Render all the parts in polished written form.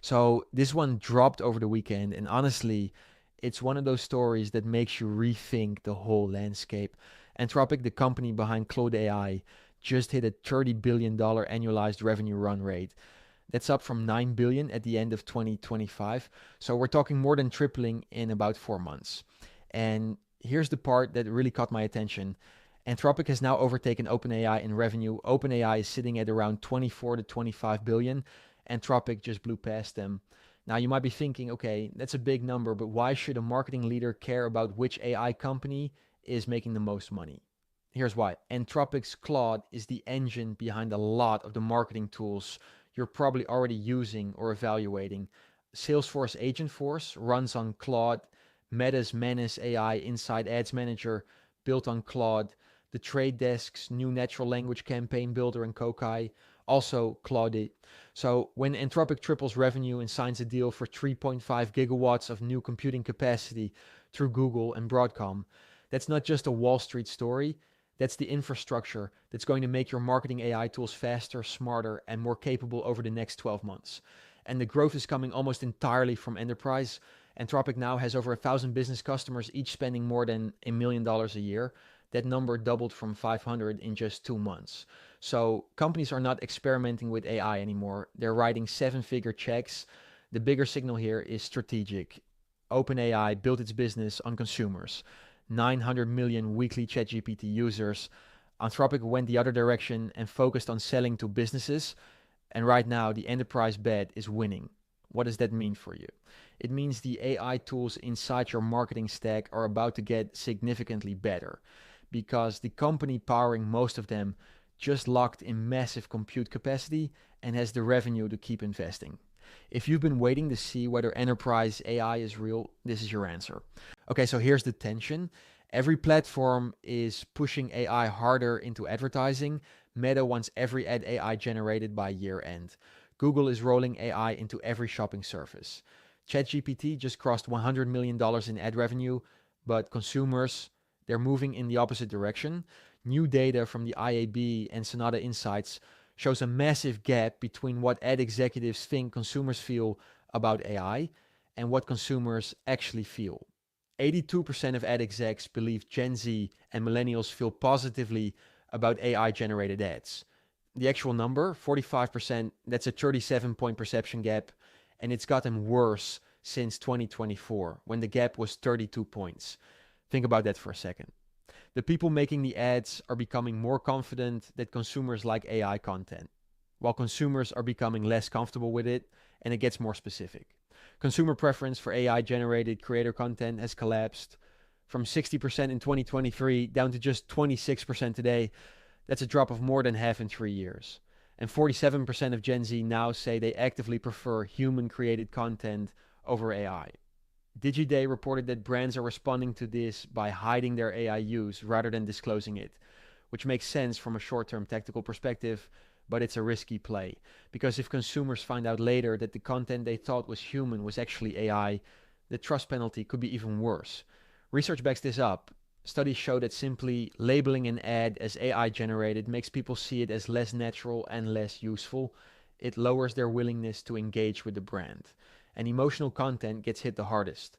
So this one dropped over the weekend, and honestly, it's one of those stories that makes you rethink the whole landscape. Anthropic, the company behind Claude AI, just hit a $30 billion annualized revenue run rate. That's up from 9 billion at the end of 2025. So we're talking more than tripling in about 4 months. And here's the part that really caught my attention. Anthropic has now overtaken OpenAI in revenue. OpenAI is sitting at around 24 to 25 billion. Anthropic just blew past them. Now you might be thinking, okay, that's a big number, but why should a marketing leader care about which AI company is making the most money? Here's why. Anthropic's Claude is the engine behind a lot of the marketing tools you're probably already using or evaluating. Salesforce Agentforce runs on Claude. Meta's Manus AI Inside Ads Manager built on Claude. The Trade Desk's new natural language campaign builder in Kokai, also Claude. So when Anthropic triples revenue and signs a deal for 3.5 gigawatts of new computing capacity through Google and Broadcom, that's not just a Wall Street story. That's the infrastructure that's going to make your marketing AI tools faster, smarter, and more capable over the next 12 months. And the growth is coming almost entirely from enterprise. Anthropic now has over 1,000 business customers, each spending more than $1 million a year. That number doubled from 500 in just 2 months. So companies are not experimenting with AI anymore. They're writing seven-figure checks. The bigger signal here is strategic. OpenAI built its business on consumers. 900 million weekly ChatGPT users. Anthropic went the other direction and focused on selling to businesses. And right now, the enterprise bet is winning. What does that mean for you? It means the AI tools inside your marketing stack are about to get significantly better because the company powering most of them just locked in massive compute capacity and has the revenue to keep investing. If you've been waiting to see whether enterprise AI is real, this is your answer. Okay, so here's the tension. Every platform is pushing AI harder into advertising. Meta wants every ad AI generated by year end. Google is rolling AI into every shopping service. ChatGPT just crossed $100 million in ad revenue, but consumers, they're moving in the opposite direction. New data from the IAB and Sonata Insights shows a massive gap between what ad executives think consumers feel about AI and what consumers actually feel. 82% of ad execs believe Gen Z and millennials feel positively about AI generated ads. The actual number, 45%, that's a 37-point perception gap, and it's gotten worse since 2024 when the gap was 32 points. Think about that for a second. The people making the ads are becoming more confident that consumers like AI content, while consumers are becoming less comfortable with it, and it gets more specific. Consumer preference for AI generated creator content has collapsed from 60% in 2023 down to just 26% today. That's a drop of more than half in 3 years. And 47% of Gen Z now say they actively prefer human created content over AI. Digiday reported that brands are responding to this by hiding their AI use rather than disclosing it, which makes sense from a short term tactical perspective, but it's a risky play. Because if consumers find out later that the content they thought was human was actually AI, the trust penalty could be even worse. Research backs this up. Studies show that simply labeling an ad as AI generated makes people see it as less natural and less useful. It lowers their willingness to engage with the brand. And emotional content gets hit the hardest.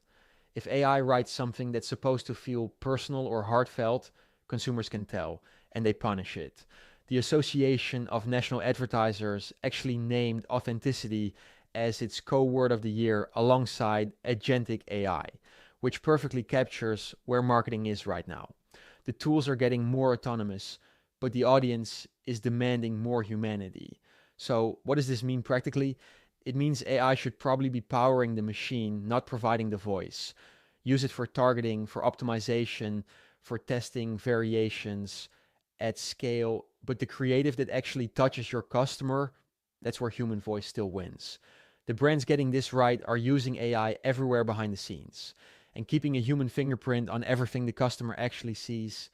If AI writes something that's supposed to feel personal or heartfelt, consumers can tell, and they punish it. The Association of National Advertisers actually named authenticity as its co-word of the year alongside agentic AI, which perfectly captures where marketing is right now. The tools are getting more autonomous, but the audience is demanding more humanity. So, what does this mean practically? It means AI should probably be powering the machine, not providing the voice. Use it for targeting, for optimization, for testing variations at scale. But the creative that actually touches your customer, that's where human voice still wins. The brands getting this right are using AI everywhere behind the scenes. And keeping a human fingerprint on everything the customer actually sees,